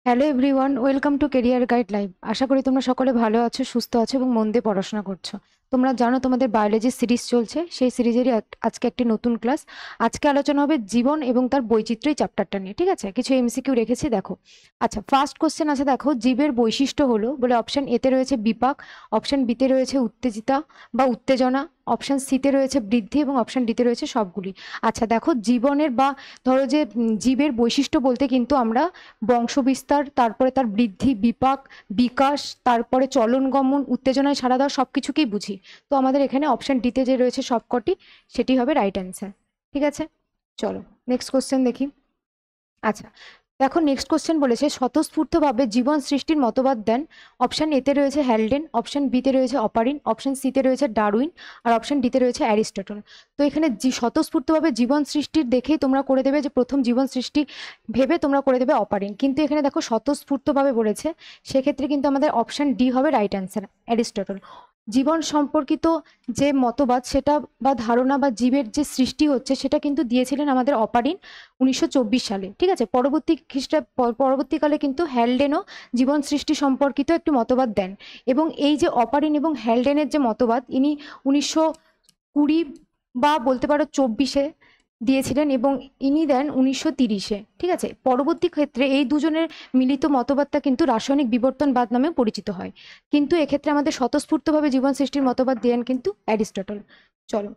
Hello everyone, welcome to career guide live. আশা করি তোমরা সকলে ভালো আছো, সুস্থ আছো এবং মন দিয়ে পড়াশোনা করছো। তোমরা জানো তোমাদের বায়োলজি সিরিজ চলছে, সেই সিরিজেরই আজকে একটি নতুন ক্লাস। আজকে আলোচনা হবে জীবন এবং তার বৈচিত্র্য চ্যাপ্টারটা নিয়ে। ঠিক আছে, কিছু এমসিকিউ রেখেছি, দেখো। আচ্ছা, ফার্স্ট কোশ্চেন আছে, দেখো, জীবের বৈশিষ্ট্য হলো বলে অপশন এতে রয়েছে বিপাক, অপশন বিতে রয়েছে উত্তেজিতা বা উত্তেজনা, অপশন সিতে রয়েছে বৃদ্ধি এবং অপশন ডিতে রয়েছে সবগুলি। আচ্ছা দেখো, জীবনের বা ধরো যে জীবের বৈশিষ্ট্য বলতে কিন্তু আমরা বংশবিস্তার, তারপরে তার বৃদ্ধি, বিপাক, বিকাশ, তারপরে চলন গমন, উত্তেজনায় সাড়া দেওয়া সব কিছুকেই বুঝি। তো আমাদের এখানে অপশন ডিতে যে রয়েছে সবকটি, সেটি হবে রাইট অ্যান্সার। ঠিক আছে, চলো নেক্সট কোশ্চেন দেখি। আচ্ছা দেখো, নেক্সট কোশ্চেন বলেছে স্বতঃস্ফূর্তভাবে জীবন সৃষ্টির মতবাদ দেন। অপশন এতে রয়েছে হ্যালডেন, অপশন বিতে রয়েছে অপারিন, অপশন সিতে রয়েছে ডারউইন আর অপশন ডিতে রয়েছে অ্যারিস্টটল। তো এখানে স্বতঃস্ফূর্তভাবে জীবন সৃষ্টির দেখেই তোমরা করে দেবে যে প্রথম জীবন সৃষ্টি ভেবে তোমরা করে দেবে অপারিন, কিন্তু এখানে দেখো স্বতঃস্ফূর্তভাবে বলেছে, সেক্ষেত্রে কিন্তু আমাদের অপশন ডি হবে রাইট অ্যান্সার, অ্যারিস্টটল। জীবন সম্পর্কিত যে মতবাদ সেটা বা ধারণা বা জীবের যে সৃষ্টি হচ্ছে সেটা কিন্তু দিয়েছিলেন আমাদের অপারিন 1924 সালে। ঠিক আছে, পরবর্তীকালে কিন্তু হ্যালডেনও জীবন সৃষ্টি সম্পর্কিত একটি মতবাদ দেন। এবং এই যে অপারিন এবং হ্যালডেনের যে মতবাদ, ইনি 1920 বা বলতে পারো 24-এ দিয়েছিলেন এবং ইনি দেন 1930-এ। ঠিক আছে, পরবর্তী ক্ষেত্রে এই দুজনের মিলিত মতবাদটা কিন্তু রাসায়নিক বিবর্তনবাদ নামে পরিচিত হয়। কিন্তু এক্ষেত্রে আমাদের স্বতঃস্ফূর্তভাবে জীবন সৃষ্টির মতবাদ দেন কিন্তু অ্যারিস্টটল। চলো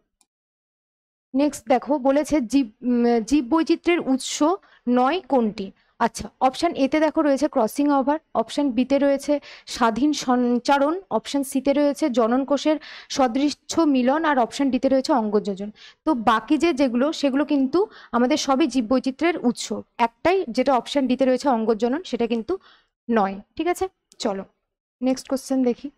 নেক্সট দেখো, বলেছে জীব বৈচিত্র্যের উৎস নয় কোনটি। আচ্ছা, অপশন এতে দেখো রয়েছে ক্রসিং ওভার, অপশন বিতে রয়েছে স্বাধীন সঞ্চারণ, অপশন সিতে রয়েছে জনন কোষের সদৃশ্য মিলন আর অপশন ডিতে রয়েছে অঙ্গযোজন। তো বাকি যেগুলো সেগুলো কিন্তু আমাদের সবই জীব বৈচিত্র্যের উৎস। একটাই যেটা অপশন ডিতে রয়েছে অঙ্গজনন, সেটা কিন্তু নয়। ঠিক আছে, চলো নেক্সট কোশ্চেন দেখি।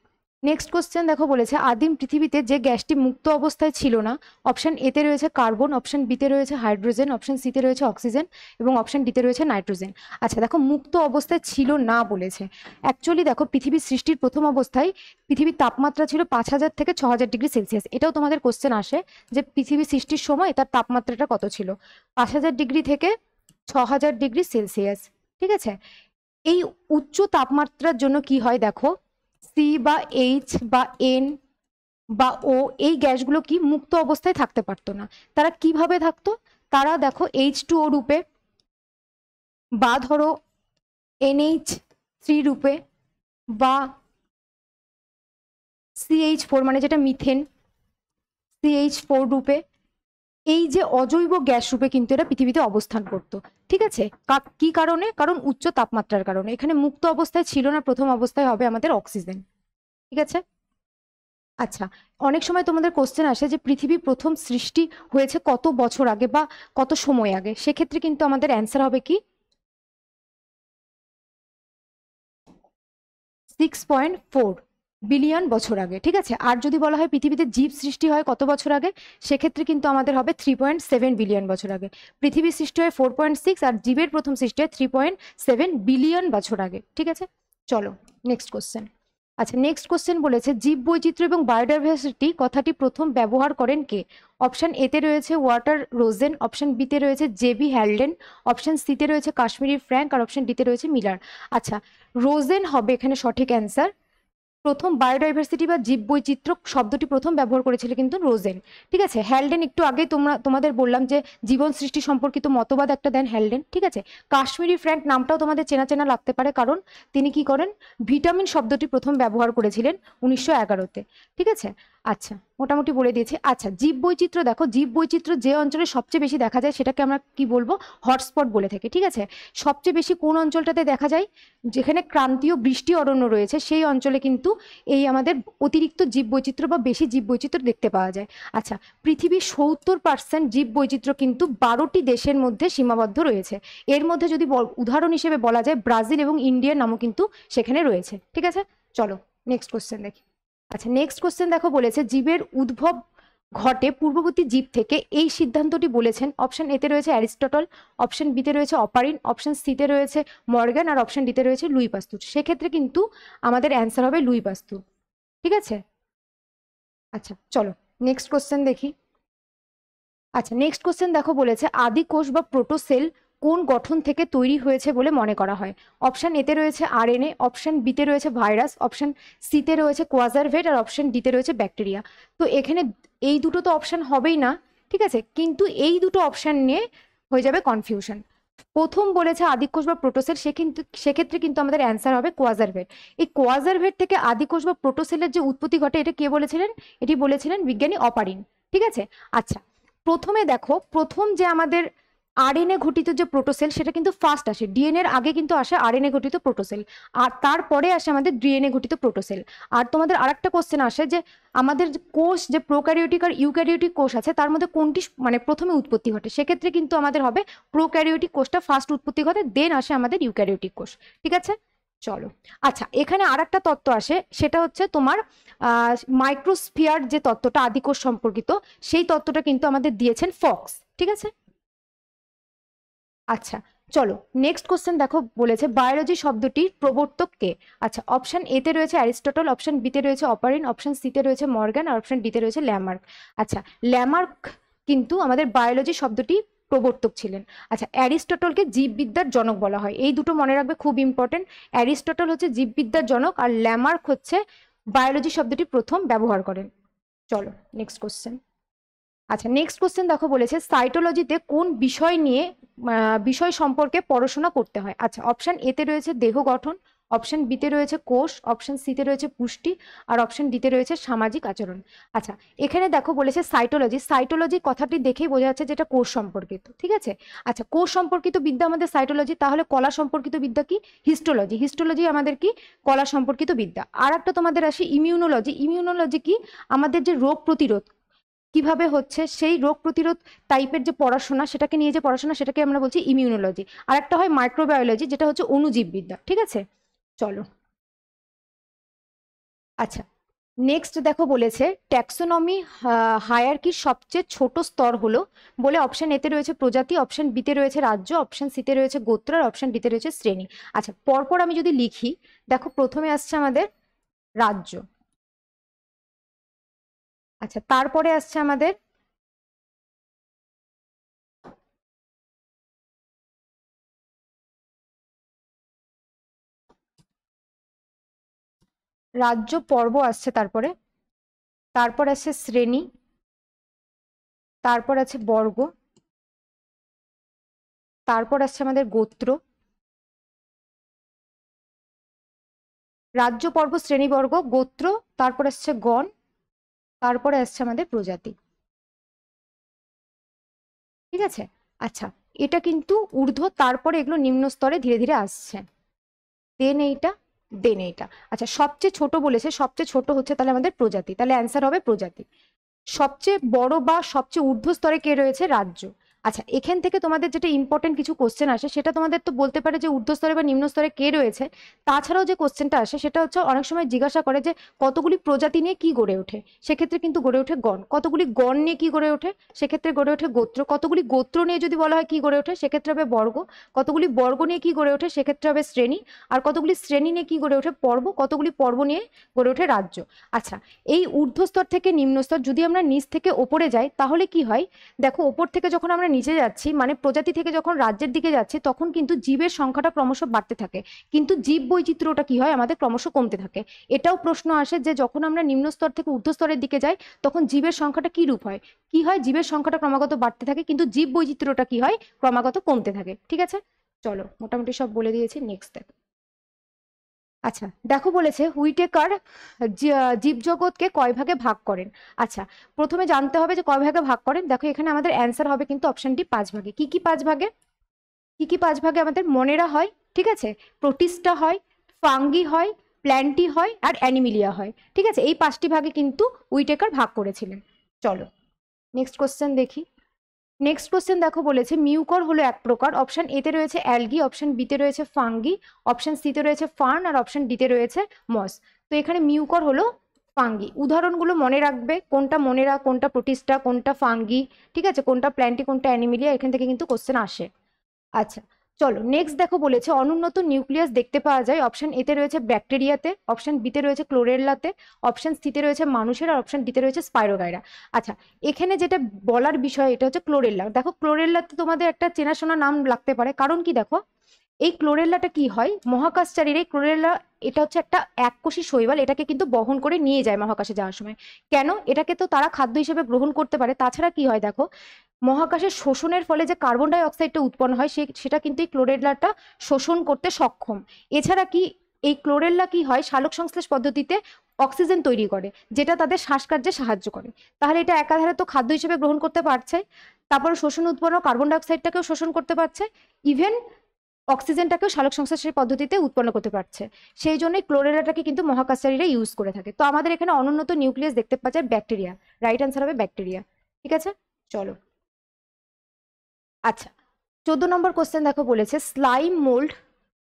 নেক্সট কোশ্চেন দেখো, বলেছে আদিম পৃথিবীতে যে গ্যাসটি মুক্ত অবস্থায় ছিল না। অপশন এতে রয়েছে কার্বন, অপশন বিতে রয়েছে হাইড্রোজেন, অপশন সিতে রয়েছে অক্সিজেন এবং অপশন ডিতে রয়েছে নাইট্রোজেন। আচ্ছা দেখো, মুক্ত অবস্থায় ছিল না বলেছে। অ্যাকচুয়ালি দেখো, পৃথিবীর সৃষ্টির প্রথম অবস্থায় পৃথিবীর তাপমাত্রা ছিল 5000 থেকে 6000 ডিগ্রি সেলসিয়াস। এটাও তোমাদের কোশ্চেন আসে যে পৃথিবী সৃষ্টির সময় তার তাপমাত্রাটা কত ছিল, 5000 ডিগ্রি থেকে 6000 ডিগ্রি সেলসিয়াস। ঠিক আছে, এই উচ্চ তাপমাত্রার জন্য কি হয় দেখো, সি বা এইচ বা এন বা ও, এই গ্যাসগুলো কি মুক্ত অবস্থায় থাকতে পারতো না। তারা কিভাবে থাকতো, তারা দেখো H2O রূপে বা ধরো NH3 রূপে বা CH4 মানে যেটা মিথেন, CH4 রূপে, এই যে অজৈব গ্যাস রূপে কিন্তু এরা পৃথিবীতে অবস্থান করতো। ঠিক আছে, কি কারণে? কারণ উচ্চ তাপমাত্রার কারণে। এখানে মুক্ত অবস্থায় ছিল না, প্রথম অবস্থায় হবে আমাদের অক্সিজেন। ঠিক আছে, আচ্ছা, অনেক সময় তোমাদের কোশ্চেন আসে যে পৃথিবী প্রথম সৃষ্টি হয়েছে কত বছর আগে বা কত সময় আগে। সেক্ষেত্রে কিন্তু আমাদের অ্যান্সার হবে কি 6.4 বিলিয়ন বছর আগে। ঠিক আছে, আর যদি বলা হয় পৃথিবীতে জীব সৃষ্টি হয় কত বছর আগে, সেক্ষেত্রে কিন্তু আমাদের হবে 3.7 বিলিয়ন বছর আগে। পৃথিবী সৃষ্টি হয় 4.6 আর জীবের প্রথম সৃষ্টি হয় 3.7 বিলিয়ন বছর আগে। ঠিক আছে, চলো নেক্সট কোশ্চেন। আচ্ছা, নেক্সট কোশ্চেন বলেছে জীব বৈচিত্র্য এবং বায়োডাইভার্সিটি কথাটি প্রথম ব্যবহার করেন কে। অপশন এতে রয়েছে ওয়াটার রোজেন, অপশন বিতে রয়েছে জেবি হ্যালডেন, অপশন সিতে রয়েছে কাশ্মীরি ফ্র্যাঙ্ক আর অপশন ডিতে রয়েছে মিলার। আচ্ছা, রোজেন হবে এখানে সঠিক অ্যান্সার। প্রথম বায়োডাইভার্সিটি বা জীববৈচিত্র্য শব্দটি প্রথম ব্যবহার করেছিল কিন্তু রোজেন। ঠিক আছে, হ্যালডেন একটু আগে তোমাদের বললাম যে জীবন সৃষ্টি সম্পর্কিত মতবাদ একটা দেন হ্যালডেন। ঠিক আছে, কাশ্মীরি ফ্র্যাঙ্ক নামটাও তোমাদের চেনা চেনা লাগতে পারে, কারণ তিনি কি করেন, ভিটামিন শব্দটি প্রথম ব্যবহার করেছিলেন 1911-তে। ঠিক আছে, আচ্ছা মোটামুটি বলে দিয়েছি। আচ্ছা, জীব বৈচিত্র্য দেখো, জীব বৈচিত্র্য যে অঞ্চলে সবচেয়ে বেশি দেখা যায় সেটাকে আমরা কি বলবো, হটস্পট বলে থাকি। ঠিক আছে, সবচেয়ে বেশি কোন অঞ্চলটাতে দেখা যায়, যেখানে ক্রান্তীয় বৃষ্টি অরণ্য রয়েছে সেই অঞ্চলে কিন্তু এই আমাদের অতিরিক্ত জীববৈচিত্র্য বা বেশি জীববৈচিত্র্য দেখতে পাওয়া যায়। আচ্ছা, পৃথিবীর 70% জীববৈচিত্র্য কিন্তু 12টি দেশের মধ্যে সীমাবদ্ধ রয়েছে। এর মধ্যে যদি উদাহরণ হিসেবে বলা যায় ব্রাজিল এবং ইন্ডিয়ার নামও কিন্তু সেখানে রয়েছে। ঠিক আছে, চলো নেক্সট কোশ্চেন দেখি। আচ্ছা, নেক্সট কোশ্চেন দেখো, বলেছে জীবের উদ্ভব ঘটে পূর্ববর্তী জীব থেকে, এই সিদ্ধান্তটি বলেছেন। অপশন এতে রয়েছে অ্যারিস্টটল, অপশন বিতে রয়েছে অপারিন, অপশন সিতে রয়েছে মর্গ্যান আর অপশন ডিতে রয়েছে লুই পাস্তুর। সেক্ষেত্রে কিন্তু আমাদের অ্যান্সার হবে লুই পাস্তুর। ঠিক আছে, আচ্ছা চলো নেক্সট কোশ্চেন দেখি। আচ্ছা, নেক্সট কোশ্চেন দেখো, বলেছে আদি কোষ বা প্রোটোসেল কোন গঠন থেকে তৈরি হয়েছে বলে মনে করা হয়? অপশন এতে রয়েছে আরএনএ, অপশন বিতে রয়েছে ভাইরাস, অপশন সিতে রয়েছে কোয়াজারভেট, আর অপশন ডিতে রয়েছে ব্যাকটেরিয়া। তো এখানে এই দুটো তো অপশন হবেই না, ঠিক আছে, কিন্তু এই দুটো অপশন নিয়ে হয়ে যাবে কনফিউশন। প্রথম বলেছে আদিকোষ বা প্রোটোসেল, সেক্ষেত্রে কিন্তু আমাদের অ্যান্সার হবে কোয়াজারভেট। এই কোয়াজারভেট থেকে আদিকোষ বা প্রোটোসেলের যে উৎপত্তি ঘটে, এটা কে বলেছিলেন? এটি বলেছিলেন বিজ্ঞানী অপারিন, ঠিক আছে। আচ্ছা, প্রথমে দেখো, প্রথম যে আমাদের আরএনএ ঘটিত যে প্রোটোসেল, সেটা কিন্তু ফার্স্ট আসে, ডিএনএ এর আগে কিন্তু আসে আরএনএ ঘটিত প্রোটোসেল, আর তারপরে আসে আমাদের ডিএনএ ঘটিত প্রোটোসেল। আর তোমাদের আরেকটা কোশ্চেন আসে যে আমাদের কোষ, যে প্রোক্যারিওটিক আর ইউক্যারিওটিক কোষ আছে, তার মধ্যে কোনটি মানে প্রথমে উৎপত্তি ঘটে? সেক্ষেত্রে কিন্তু আমাদের হবে প্রোক্যারিওটিক কোষটা ফার্স্ট উৎপত্তি ঘটে, দেন আসে আমাদের ইউক্যারিওটিক কোষ, ঠিক আছে। চলো, আচ্ছা, এখানে আরেকটা তত্ত্ব আসে, সেটা হচ্ছে তোমার মাইক্রোস্ফিয়ার যে তত্ত্বটা আদিকোষ সম্পর্কিত, সেই তত্ত্বটা কিন্তু আমাদের দিয়েছেন ফক্স, ঠিক আছে। আচ্ছা, চলো নেক্সট কোশ্চেন দেখো, বলেছে বায়োলজি শব্দটির প্রবর্তক কে? আচ্ছা, অপশন এতে রয়েছে অ্যারিস্টটল, অপশন বিতে রয়েছে অপারিন, অপশন সিতে রয়েছে মর্গ্যান, আর অপশন ডিতে রয়েছে ল্যামার্ক। আচ্ছা, ল্যামার্ক কিন্তু আমাদের বায়োলজি শব্দটি প্রবর্তক ছিলেন। আচ্ছা, অ্যারিস্টটলকে জীববিদ্যার জনক বলা হয়, এই দুটো মনে রাখবে, খুব ইম্পর্টেন্ট। অ্যারিস্টটল হচ্ছে জীববিদ্যার জনক, আর ল্যামার্ক হচ্ছে বায়োলজি শব্দটি প্রথম ব্যবহার করেন। চলো নেক্সট কোশ্চেন। আচ্ছা, নেক্সট কোশ্চেন দেখো, বলেছে সাইটোলজিতে কোন বিষয় নিয়ে বিষয় সম্পর্কে পড়াশোনা করতে হয়? আচ্ছা, অপশন এতে রয়েছে দেহ গঠন, অপশন বিতে রয়েছে কোষ, অপশন সিতে রয়েছে পুষ্টি, আর অপশন ডিতে রয়েছে সামাজিক আচরণ। আচ্ছা, এখানে দেখো বলেছে সাইটোলজি, সাইটোলজি কথাটি দেখেই বোঝা যাচ্ছে যেটা কোষ সম্পর্কিত, ঠিক আছে। আচ্ছা, কোষ সম্পর্কিত বিদ্যা আমাদের সাইটোলজি, তাহলে কলা সম্পর্কিত বিদ্যা কি? হিস্টোলজি। হিস্টোলজি আমাদের কি? কলা সম্পর্কিত বিদ্যা। আর একটা তোমাদের আসে ইমিউনোলজি। ইমিউনোলজি কি? আমাদের যে রোগ প্রতিরোধ কিভাবে হচ্ছে, সেই রোগ প্রতিরোধ টাইপের যে পড়াশোনা, সেটাকে নিয়ে যে পড়াশোনা, সেটাকে আমরা বলছি ইমিউনোলজি। আর একটা হয় মাইক্রোবায়োলজি, যেটা হচ্ছে অণুজীববিদ্যা, ঠিক আছে। চলো, আচ্ছা, নেক্সট দেখো, বলেছে ট্যাক্সোনমি হায়ারকির সবচেয়ে ছোট স্তর হলো বলে অপশন এতে রয়েছে প্রজাতি, অপশন বিতে রয়েছে রাজ্য, অপশন সিতে রয়েছে গোত্র, আর অপশন ডিতে রয়েছে শ্রেণী। আচ্ছা, পরপর আমি যদি লিখি, দেখো প্রথমে আসছে আমাদের রাজ্য, আচ্ছা, তারপরে আসছে আমাদের রাজ্য পর্ব আসছে, তারপরে তারপর আসছে শ্রেণী, তারপর আছে বর্গ, তারপর আসছে আমাদের গোত্র, রাজ্য পর্ব শ্রেণীবর্গ গোত্র, তারপর আসছে গণ, তারপরে আসছে আমাদের প্রজাতি, ঠিক আছে। আচ্ছা, এটা কিন্তু ঊর্ধ্ব, তারপরে এগুলো নিম্ন স্তরে ধীরে ধীরে আসছে, দেন এইটা, দেন এইটা। আচ্ছা, সবচেয়ে ছোট বলেছে, সবচেয়ে ছোট হচ্ছে তাহলে আমাদের প্রজাতি, তাহলে অ্যান্সার হবে প্রজাতি। সবচেয়ে বড় বা সবচেয়ে ঊর্ধ্ব স্তরে কে রয়েছে? রাজ্য। আচ্ছা, এখান থেকে তোমাদের যেটা ইম্পর্টেন্ট কিছু কোশ্চেন আসে, সেটা তোমাদের তো বলতে পারে যে ঊর্ধ্ব স্তরে বা নিম্ন স্তরে কে রয়েছে। তাছাড়াও যে কোশ্চেনটা আসে, সেটা হচ্ছে অনেক সময় জিজ্ঞাসা করে যে কতগুলি প্রজাতি নিয়ে কি গড়ে ওঠে, সেক্ষেত্রে কিন্তু গড়ে ওঠে গণ। কতগুলি গণ নিয়ে কি গড়ে ওঠে, সেক্ষেত্রে গড়ে ওঠে গোত্র। কতগুলি গোত্র নিয়ে যদি বলা হয় কি গড়ে ওঠে, সেক্ষেত্রে হবে বর্গ। কতগুলি বর্গ নিয়ে কি গড়ে ওঠে, সেক্ষেত্রে হবে শ্রেণী। আর কতগুলি শ্রেণী নিয়ে কি গড়ে ওঠে, পর্ব। কতগুলি পর্ব নিয়ে গড়ে ওঠে রাজ্য। আচ্ছা, এই ঊর্ধ্বস্তর থেকে নিম্নস্তর, যদি আমরা নিচ থেকে ওপরে যাই তাহলে কি হয়? দেখো, ওপর থেকে যখন আমরা নিচে যাচ্ছি, মানে প্রজাতি থেকে যখন রাজ্যের দিকে যাচ্ছি, তখন কিন্তু জীবের সংখ্যাটা ক্রমশ বাড়তে থাকে, কিন্তু জীব বৈচিত্র্যটা কি হয় আমাদের ক্রমশ কমতে থাকে। এটাও প্রশ্ন আসে যে যখন আমরা নিম্ন স্তর থেকে ঊর্ধ্বস্তরের দিকে যাই, তখন জীবের সংখ্যাটা কি রূপ হয়? কি হয়? জীবের সংখ্যাটা ক্রমাগত বাড়তে থাকে, কিন্তু জীব বৈচিত্র্যটা কি হয়? ক্রমাগত কমতে থাকে, ঠিক আছে। চলো, মোটামুটি সব বলে দিয়েছি, নেক্সট দেখো। আচ্ছা, দেখো বলেছে হুইটেকার জীবজগৎকে কয় ভাগে ভাগ করেন? আচ্ছা, প্রথমে জানতে হবে যে কয় ভাগে ভাগ করেন। দেখো, এখানে আমাদের অ্যান্সার হবে কিন্তু অপশন ডি, 5 ভাগে। কি কি 5 ভাগে? কি কি 5 ভাগে? আমাদের মনেরা হয়, ঠিক আছে, প্রোটিস্টা হয়, ফাঙ্গি হয়, প্ল্যান্টি হয়, আর অ্যানিমিলিয়া হয়, ঠিক আছে। এই 5টি ভাগে কিন্তু হুইটেকার ভাগ করেছিলেন। চলো নেক্সট কোশ্চেন দেখি। নেক্সট কোশ্চেন দেখো, বলেছে মিউকর হলো এক প্রকার। অপশন এতে রয়েছে অ্যালগি, অপশন বিতে রয়েছে ফাঙ্গি, অপশন সিতে রয়েছে ফার্ন, আর অপশন ডিতে রয়েছে মস। তো এখানে মিউকর হলো ফাঙ্গি। উদাহরণগুলো মনে রাখবে, কোনটা মনেরা, কোনটা প্রোটিস্টা, কোনটা ফাঙ্গি, ঠিক আছে, কোনটা প্ল্যান্টি, কোনটা অ্যানিমিলিয়া, এখান থেকে কিন্তু কোশ্চেন আসে। আচ্ছা, চলো নেক্সট দেখো বলেছে অনুন্নত নিউক্লিয়াস দেখতে পাওয়া যায় অপশন এতে রয়েছে ব্যাকটেরিয়াতে, অপশন বিতে রয়েছে ক্লোরেল্লাতে, অপশন সিতে রয়েছে মানুষের, আর অপশন ডিতে রয়েছে স্পাইরোগাইরা। আচ্ছা, এখানে যেটা বলার বিষয় এটা হচ্ছে ক্লোরেল্লা। দেখো ক্লোরেল্লাতে তোমাদের একটা চেনাশোনা নাম লাগতে পারে, কারণ কি দেখো এই ক্লোরেল্লাটা কি হয়, মহাকাশচারীর এই ক্লোরেল্লা এটা হচ্ছে একটা এককোষী শৈবাল, এটাকে কিন্তু বহন করে নিয়ে যায় মহাকাশে যাওয়ার সময়। কেন? এটাকে তো তারা খাদ্য হিসেবে গ্রহণ করতে পারে, তাছাড়া কি হয় দেখো মহাকাশের শোষণের ফলে যে কার্বন ডাই অক্সাইডটা উৎপন্ন হয় সেটা কিন্তু এই ক্লোরেল্লাটা শোষণ করতে সক্ষম। এছাড়া কি এই ক্লোরেল্লা কি হয় সালোক সংশ্লেষ পদ্ধতিতে অক্সিজেন তৈরি করে, যেটা তাদের শ্বাসকার্যে সাহায্য করে। তাহলে এটা একাধারে তো খাদ্য হিসেবে গ্রহণ করতে পারছে, তারপর শোষণ উৎপন্ন কার্বন ডাই অক্সাইডটাকেও শোষণ করতে পারছে, ইভেন অক্সিজেনটাকেও সালোক সংশ্লেষের পদ্ধতিতে উৎপন্ন করতে পারছে। সেই জন্যই ক্লোরেলাটাকে কিন্তু মহাকাশচারীরা ইউজ করে থাকে। তো আমাদের এখানে অনুন্নত নিউক্লিয়াস দেখতে পাওয়া যায় ব্যাকটেরিয়া, রাইট অ্যান্সার হবে ব্যাকটেরিয়া। ঠিক আছে, চলো। আচ্ছা, 14 নম্বর কোশ্চেন দেখো বলেছে স্লাইম মোল্ড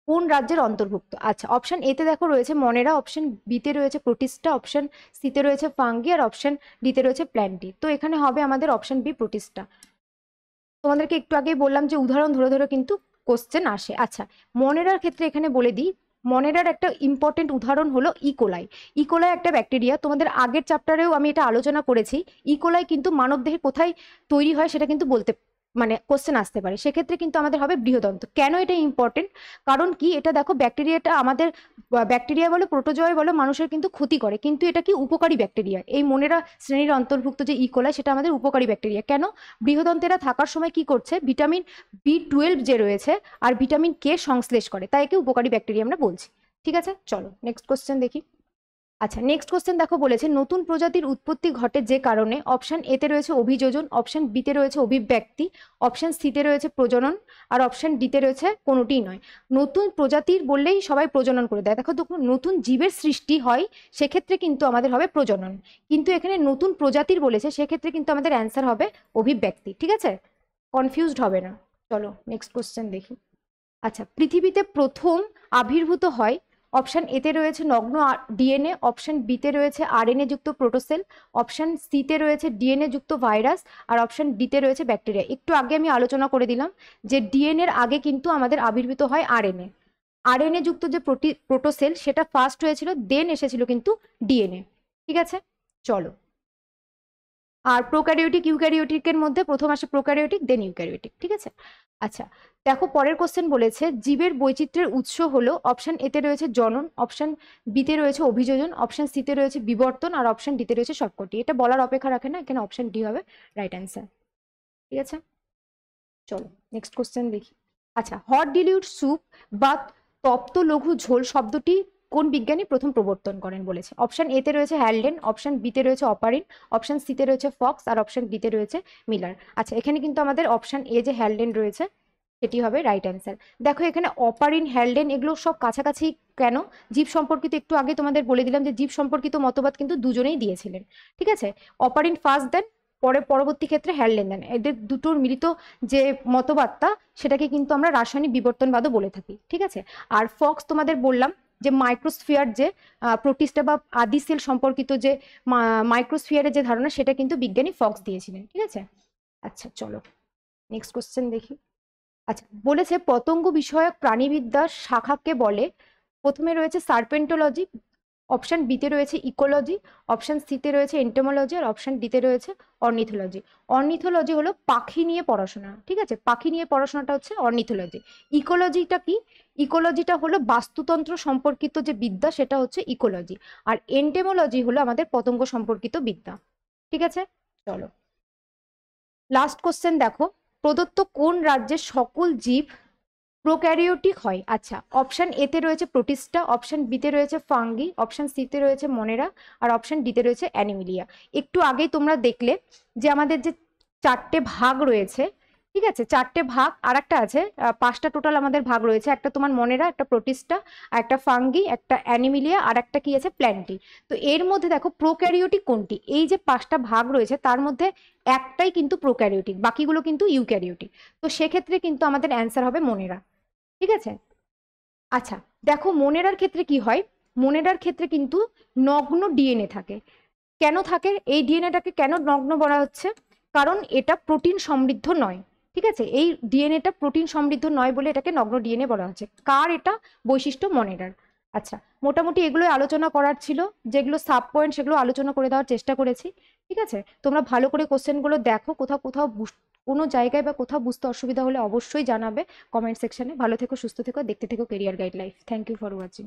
কোন রাজ্যের অন্তর্ভুক্ত। আচ্ছা, অপশন এতে দেখো রয়েছে মনেরা, অপশন বিতে রয়েছে প্রোটিস্টা, অপশন সিতে রয়েছে ফাঙ্গি, আর অপশন ডিতে রয়েছে প্ল্যান্টি। তো এখানে হবে আমাদের অপশন বি প্রোটিস্টা। তোমাদেরকে একটু আগেই বললাম যে উদাহরণ ধরে ধরে কিন্তু কোশ্চেন আসে। আচ্ছা, মনেরার ক্ষেত্রে এখানে বলে দিই, মনেরার একটা ইম্পর্টেন্ট উদাহরণ হলো ইকোলাই। ইকোলাই একটা ব্যাকটেরিয়া, তোমাদের আগের চ্যাপ্টারেও আমি এটা আলোচনা করেছি। ইকোলাই কিন্তু মানবদেহে কোথায় তৈরি হয় সেটা কিন্তু বলতে মানে কোশ্চেন আসতে পারে, সেক্ষেত্রে কিন্তু আমাদের হবে বৃহদন্ত। কেন এটা ইম্পর্টেন্ট? কারণ কি এটা দেখো ব্যাকটেরিয়াটা আমাদের ব্যাকটেরিয়া বলো প্রোটোজয় বলো মানুষের কিন্তু ক্ষতি করে, কিন্তু এটা কি উপকারী ব্যাকটেরিয়া। এই মনেরা শ্রেণীর অন্তর্ভুক্ত যে ইকোলাই সেটা আমাদের উপকারী ব্যাকটেরিয়া। কেন? বৃহদন্তেরা থাকার সময় কি করছে, ভিটামিন বি12 যে রয়েছে আর ভিটামিন কে সংশ্লেষ করে, তাই একে উপকারী ব্যাকটেরিয়া আমরা বলছি। ঠিক আছে, চলো নেক্সট কোশ্চেন দেখি। আচ্ছা, নেক্সট কোশ্চেন দেখো বলেছে নতুন প্রজাতির উৎপত্তি ঘটে যে কারণে। অপশন এতে রয়েছে অভিযোজন, অপশন বিতে রয়েছে অভিব্যক্তি, অপশন সিতে রয়েছে প্রজনন, আর অপশন ডিতে রয়েছে কোনোটিই নয়। নতুন প্রজাতির বললেই সবাই প্রজনন করে দেয়, দেখো নতুন জীবের সৃষ্টি হয় সেক্ষেত্রে কিন্তু আমাদের হবে প্রজনন, কিন্তু এখানে নতুন প্রজাতির বলেছে সেক্ষেত্রে কিন্তু আমাদের অ্যান্সার হবে অভিব্যক্তি। ঠিক আছে, কনফিউজড হবে না। চলো নেক্সট কোশ্চেন দেখি। আচ্ছা, পৃথিবীতে প্রথম আবির্ভূত হয়। অপশন এতে রয়েছে নগ্ন ডিএনএ, অপশন বিতে রয়েছে আরএনএ যুক্ত প্রোটোসেল, অপশন সিতে রয়েছে ডিএনএ যুক্ত ভাইরাস, আর অপশন ডিতে রয়েছে ব্যাকটেরিয়া। একটু আগে আমি আলোচনা করে দিলাম যে ডিএনএর আগে কিন্তু আমাদের আবির্ভূত হয় আরএনএ। আরএনএ যুক্ত যে প্রোটোসেল সেটা ফার্স্ট হয়েছিল, দেন এসেছিল কিন্তু ডিএনএ। ঠিক আছে, চলো। আর প্রোক্যারিওটিক ইউক্যারিওটিকের মধ্যে প্রথম আসে প্রোক্যারিওটিক, দেন ইউক্যারিওটিক। ঠিক আছে, আচ্ছা দেখো পরের কোশ্চেন বলেছে জীবের বৈচিত্র্যের উৎস হলো। অপশন এতে রয়েছে জনন, অপশন বিতে রয়েছে অভিযোজন, অপশন সিতে রয়েছে বিবর্তন, আর অপশন ডিতে রয়েছে সবকটি। এটা বলার অপেক্ষা রাখে না, এখানে অপশন ডি হবে রাইট অ্যান্সার। ঠিক আছে, চলো নেক্সট কোশ্চেন দেখি। আচ্ছা, হট ডিলিউট স্যুপ বা তপ্ত লঘু ঝোল শব্দটি কোন বিজ্ঞানী প্রথম প্রবর্তন করেন বলেছে। অপশন এতে রয়েছে হ্যালডেন, অপশন বিতে রয়েছে অপারিন, অপশন সিতে রয়েছে ফক্স, আর অপশন ডিতে রয়েছে মিলার। আচ্ছা, এখানে কিন্তু আমাদের অপশন এ যে হ্যালডেন রয়েছে সেটি হবে রাইট অ্যান্সার। দেখো এখানে অপারিন হ্যালডেন এগুলো সব কাছাকাছি। কেন? জীব সম্পর্কিত একটু আগে তোমাদের বলে দিলাম যে জীব সম্পর্কিত মতবাদ কিন্তু দুজনেই দিয়েছিলেন। ঠিক আছে, অপারিন ফার্স্ট দেন, পরবর্তী ক্ষেত্রে হ্যালডেন দেন। এদের দুটোর মিলিত যে মতবাদটা সেটাকে কিন্তু আমরা রাসায়নিক বিবর্তনবাদও বলে থাকি। ঠিক আছে, আর ফক্স তোমাদের বললাম যে মাইক্রোস্ফিয়ার যে প্রোটিস্টা বা আদি সেল সম্পর্কিত যে মাইক্রোস্ফিয়ারের যে ধারণা সেটা কিন্তু বিজ্ঞানী ফক্স দিয়েছিলেন। ঠিক আছে, আচ্ছা চলো নেক্সট কোশ্চেন দেখি। আচ্ছা, বলেছে পতঙ্গ বিষয়ক প্রাণীবিদ্যার শাখাকে বলে। প্রথমে রয়েছে সার্পেন্টোলজি, অপশন বিতে রয়েছে ইকোলজি, অপশন সিতে রয়েছে এন্টোমোলজি, আর অপশন ডিতে রয়েছে অর্নিথোলজি। অর্নিথোলজি হলো পাখি নিয়ে পড়াশোনা। ঠিক আছে, পাখি নিয়ে পড়াশোনাটা হচ্ছে অর্নিথোলজি। ইকোলজিটা কি? ইকোলজিটা হলো বাস্তুতন্ত্র সম্পর্কিত যে বিদ্যা সেটা হচ্ছে ইকোলজি, আর এন্টেমোলজি হলো আমাদের পতঙ্গ সম্পর্কিত বিদ্যা। ঠিক আছে, চলো লাস্ট কোশ্চেন দেখো, প্রদত্ত কোন রাজ্যের সকল জীব প্রোক্যারিওটিক হয়। আচ্ছা, অপশন এতে রয়েছে প্রোটিস্টা, অপশন বিতে রয়েছে ফাঙ্গি, অপশন সিতে রয়েছে মনেরা, আর অপশন ডিতে রয়েছে অ্যানিমিলিয়া। একটু আগেই তোমরা দেখলে যে আমাদের যে চারটে ভাগ রয়েছে, ঠিক আছে, চারটে ভাগ আর একটা আছে, পাঁচটা টোটাল আমাদের ভাগ রয়েছে। একটা তোমার মনেরা, একটা প্রোটিস্টা, একটা ফাঙ্গি, একটা অ্যানিমিলিয়া, আর একটা কি আছে প্ল্যান্টি। তো এর মধ্যে দেখো প্রোক্যারিওটিক কোনটি? এই যে পাঁচটা ভাগ রয়েছে তার মধ্যে একটাই কিন্তু প্রোক্যারিওটিক, বাকিগুলো কিন্তু ইউক্যারিওটিক। তো সেক্ষেত্রে কিন্তু আমাদের অ্যান্সার হবে মনেরা। ঠিক আছে, আচ্ছা দেখো মনেরার ক্ষেত্রে কি হয়, মনেরার ক্ষেত্রে কিন্তু নগ্ন ডিএনএ থাকে। কেন থাকে? এই ডিএনএটাকে কেন নগ্ন বলা হচ্ছে? কারণ এটা প্রোটিন সমৃদ্ধ নয়। ঠিক আছে, এই ডিএনএটা প্রোটিন সমৃদ্ধ নয় বলে এটাকে নগ্ন ডিএনএ বলা হচ্ছে। কার এটা বৈশিষ্ট্য? মনেরার। আচ্ছা, মোটামুটি এগুলো আলোচনা করার ছিল, যেগুলো সাব পয়েন্ট সেগুলো আলোচনা করে দেওয়ার চেষ্টা করেছি। ঠিক আছে, তোমরা ভালো করে কোশ্চেনগুলো দেখো, কোথাও কোথাও কোনো জায়গায় বা কোথাও বুঝতে অসুবিধা হলে অবশ্যই জানাবে কমেন্ট সেকশনে। ভালো থেকো, সুস্থ থেকো, দেখতে থেকো career guide life. Thank you for watching.